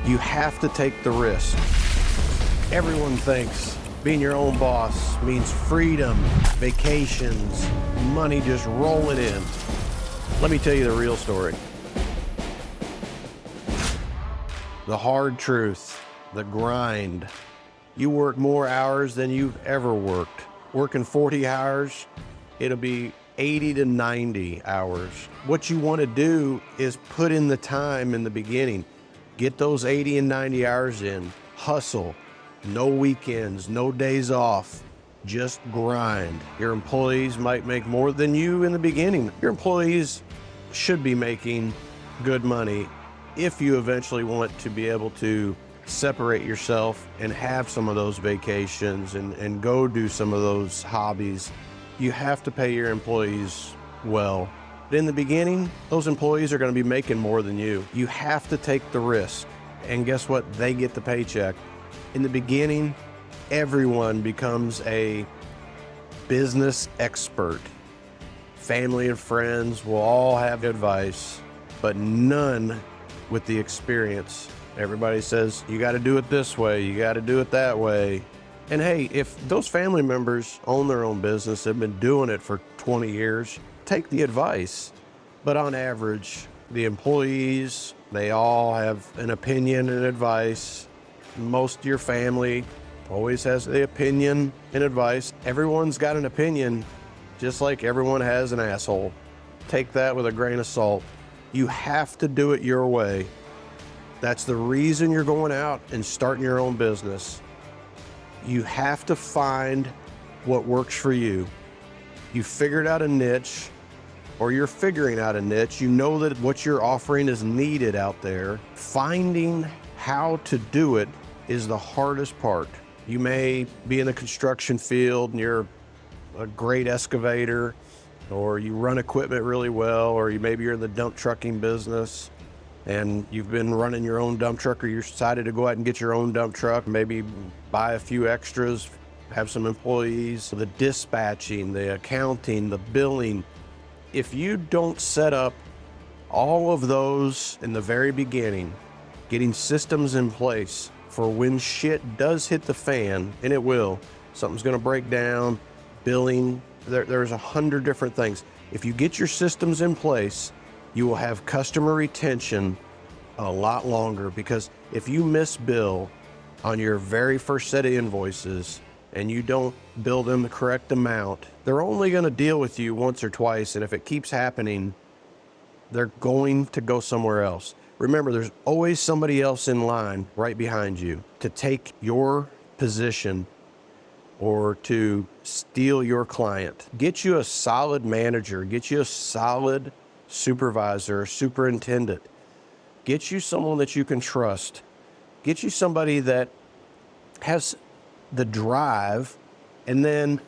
You have to take the risk. Everyone thinks being your own boss means freedom, vacations, money just rolling in. Let me tell you the real story. The hard truth, the grind. You work more hours than you've ever worked. Working 40 hours, it'll be 80 to 90 hours. What you want to do is put in the time in the beginning. Get those 80 and 90 hours in. Hustle. No weekends, no days off. Just grind. Your employees might make more than you in the beginning. Your employees should be making good money if you eventually want to be able to separate yourself and have some of those vacations and go do some of those hobbies. You have to pay your employees well. But in the beginning, those employees are going to be making more than you. You have to take the risk. And guess what? They get the paycheck. In the beginning, everyone becomes a business expert. Family and friends will all have advice, but none with the experience. Everybody says, you got to do it this way, you got to do it that way. And hey, if those family members own their own business, have been doing it for 20 years, take the advice. But on average, the employees, they all have an opinion and advice. Most of your family always has the opinion and advice. Everyone's got an opinion, just like everyone has an asshole. Take that with a grain of salt. You have to do it your way. That's the reason you're going out and starting your own business. You have to find what works for you. You figured out a niche, or you're figuring out a niche. You know that what you're offering is needed out there. Finding how to do it is the hardest part. You may be in the construction field and you're a great excavator, or you run equipment really well, or maybe you're in the dump trucking business and you've been running your own dump truck, or you decided to go out and get your own dump truck, maybe buy a few extras, have some employees, the dispatching, the accounting, the billing. If you don't set up all of those in the very beginning, getting systems in place for when shit does hit the fan, and it will, something's gonna break down, billing, there's 100 different things. If you get your systems in place, you will have customer retention a lot longer, because if you miss bill on your very first set of invoices and you don't bill them the correct amount, they're only gonna deal with you once or twice, and if it keeps happening, they're going to go somewhere else. Remember, there's always somebody else in line right behind you to take your position or to steal your client. Get you a solid manager, get you a solid supervisor, superintendent. Get you someone that you can trust. Get you somebody that has the drive, and then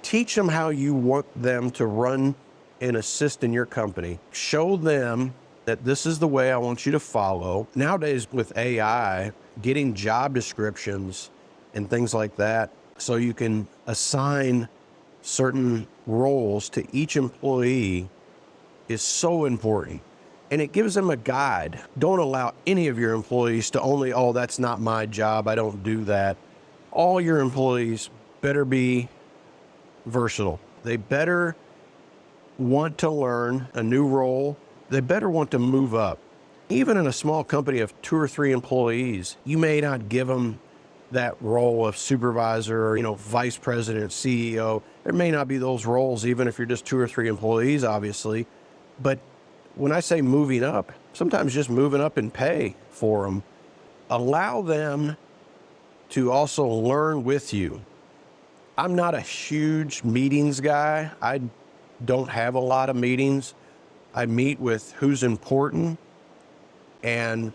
teach them how you want them to run and assist in your company. Show them that this is the way I want you to follow. Nowadays with AI, getting job descriptions and things like that, so you can assign certain roles to each employee, is so important. And it gives them a guide. Don't allow any of your employees to only, oh, that's not my job, I don't do that. All your employees better be versatile. They better want to learn a new role. They better want to move up. Even in a small company of 2 or 3 employees, you may not give them that role of supervisor or, vice president, CEO. There may not be those roles, even if you're just 2 or 3 employees, obviously. But when I say moving up, sometimes just moving up in pay for them. Allow them to also learn with you. I'm not a huge meetings guy. I don't have a lot of meetings. I meet with who's important, and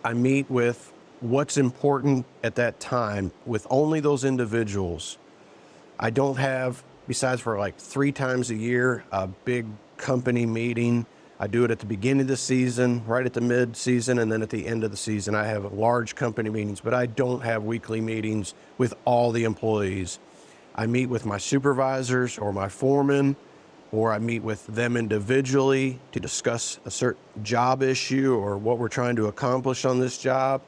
I meet with what's important at that time with only those individuals. I don't have, besides for like 3 times a year, a big company meeting. I do it at the beginning of the season, right at the mid-season, and then at the end of the season. I have large company meetings, but I don't have weekly meetings with all the employees. I meet with my supervisors or my foreman or I meet with them individually to discuss a certain job issue or what we're trying to accomplish on this job.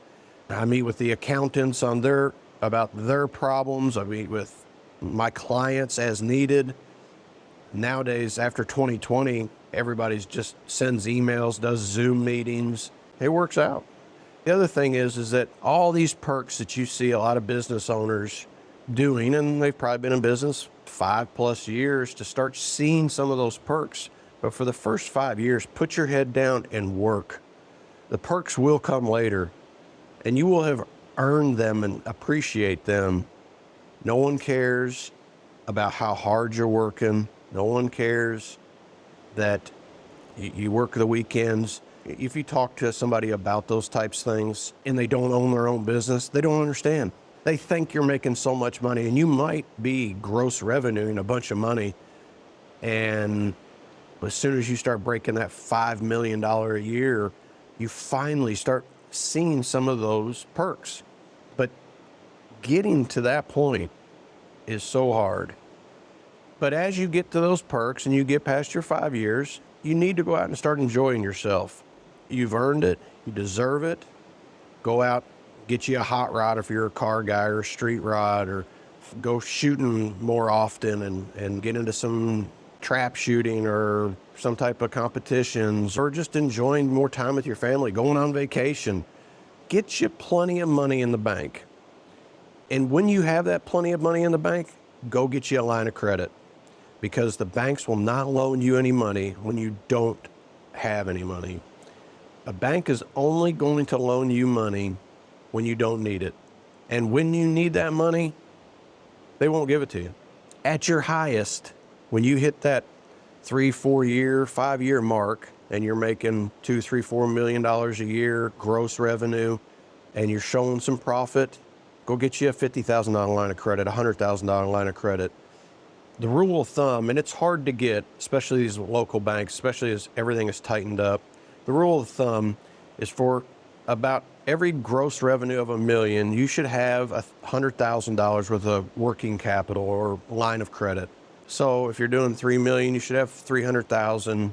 I meet with the accountants about their problems. I meet with my clients as needed. Nowadays, after 2020, everybody's just sends emails, does Zoom meetings. It works out. The other thing is that all these perks that you see a lot of business owners doing, and they've probably been in business 5+ years, to start seeing some of those perks. But for the first 5 years, put your head down and work. The perks will come later, and you will have earned them and appreciate them. No one cares about how hard you're working. No one cares that you work the weekends. If you talk to somebody about those types of things and they don't own their own business, they don't understand. They think you're making so much money, and you might be gross revenuing a bunch of money. And as soon as you start breaking that $5 million a year, you finally start seeing some of those perks. But getting to that point is so hard. But as you get to those perks and you get past your 5 years, you need to go out and start enjoying yourself. You've earned it. You deserve it. Go out, get you a hot rod if you're a car guy, or a street rod, or go shooting more often and get into some trap shooting or some type of competitions, or just enjoying more time with your family, going on vacation. Get you plenty of money in the bank. And when you have that plenty of money in the bank, go get you a line of credit, because the banks will not loan you any money when you don't have any money. A bank is only going to loan you money when you don't need it. And when you need that money, they won't give it to you. At your highest, when you hit that 3-4 year, 5 year mark, and you're making $2, $3, $4 million a year gross revenue, and you're showing some profit, go get you a $50,000 line of credit, $100,000 line of credit. The rule of thumb, and it's hard to get, especially these local banks, especially as everything is tightened up. The rule of thumb is for about every gross revenue of $1 million, you should have $100,000 worth of working capital or line of credit. So if you're doing $3 million, you should have $300,000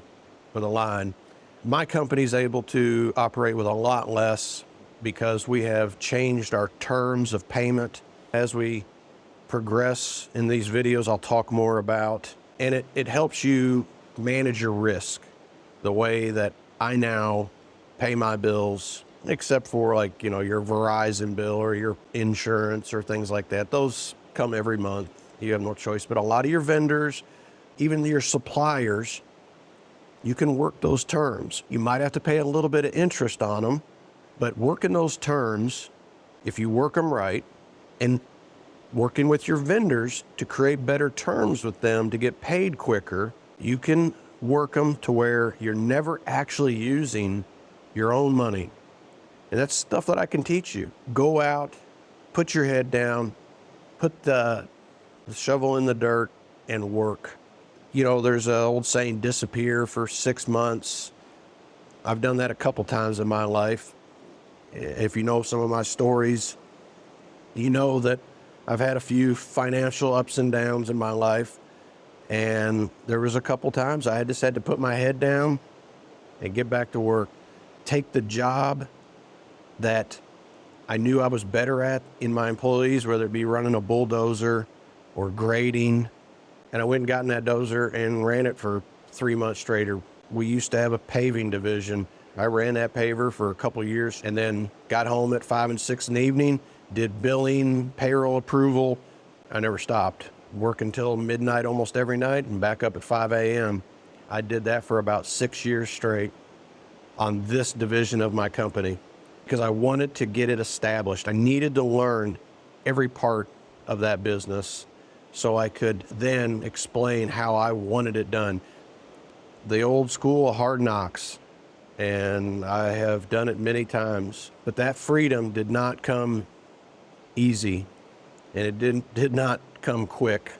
for the line. My company's able to operate with a lot less because we have changed our terms of payment. As we progress in these videos, I'll talk more about, and it helps you manage your risk the way that I now pay my bills, except for your Verizon bill or your insurance or things like that. Those come every month. You have no choice. But a lot of your vendors, even your suppliers, you can work those terms. You might have to pay a little bit of interest on them, but working those terms, if you work them right, and working with your vendors to create better terms with them to get paid quicker, you can work them to where you're never actually using your own money. And that's stuff that I can teach you. Go out, put your head down, put the shovel in the dirt and work. There's an old saying, disappear for 6 months. I've done that a couple times in my life. If you know some of my stories, you know that I've had a few financial ups and downs in my life. And there was a couple times I just had to put my head down and get back to work. Take the job that I knew I was better at in my employees, whether it be running a bulldozer or grading. And I went and got in that dozer and ran it for 3 months straight. We used to have a paving division. I ran that paver for a couple of years and then got home at 5 and 6 in the evening, did billing, payroll approval. I never stopped. Work until midnight almost every night and back up at 5 a.m. I did that for about 6 years straight on this division of my company because I wanted to get it established. I needed to learn every part of that business so I could then explain how I wanted it done. The old school hard knocks, and I have done it many times, but that freedom did not come easy, and it did not come quick.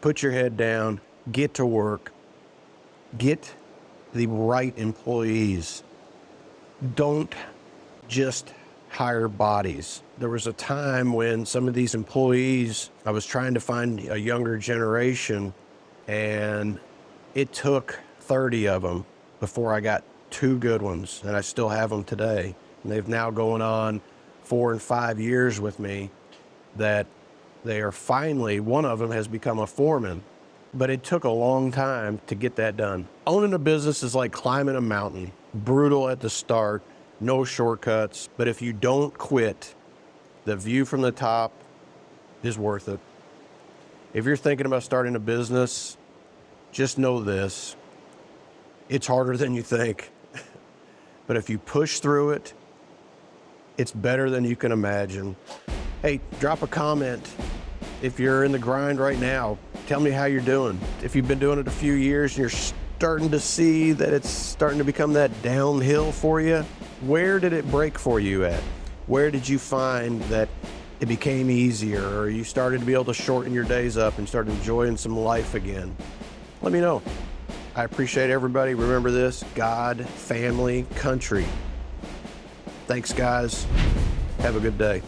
Put your head down, get to work, get the right employees. Don't just hire bodies. There was a time when some of these employees, I was trying to find a younger generation, and It took 30 of them before I got 2 good ones, and I still have them today. And they've now going on 4 and 5 years with me that they are finally, one of them has become a foreman, but it took a long time to get that done. Owning a business is like climbing a mountain, brutal at the start, no shortcuts, but if you don't quit, the view from the top is worth it. If you're thinking about starting a business, just know this: it's harder than you think. But if you push through it, it's better than you can imagine. Hey, drop a comment if you're in the grind right now. Tell me how you're doing. If you've been doing it a few years and you're starting to see that it's starting to become that downhill for you, where did it break for you at? Where did you find that it became easier, or you started to be able to shorten your days up and start enjoying some life again? Let me know. I appreciate everybody. Remember this: God, family, country. Thanks, guys. Have a good day.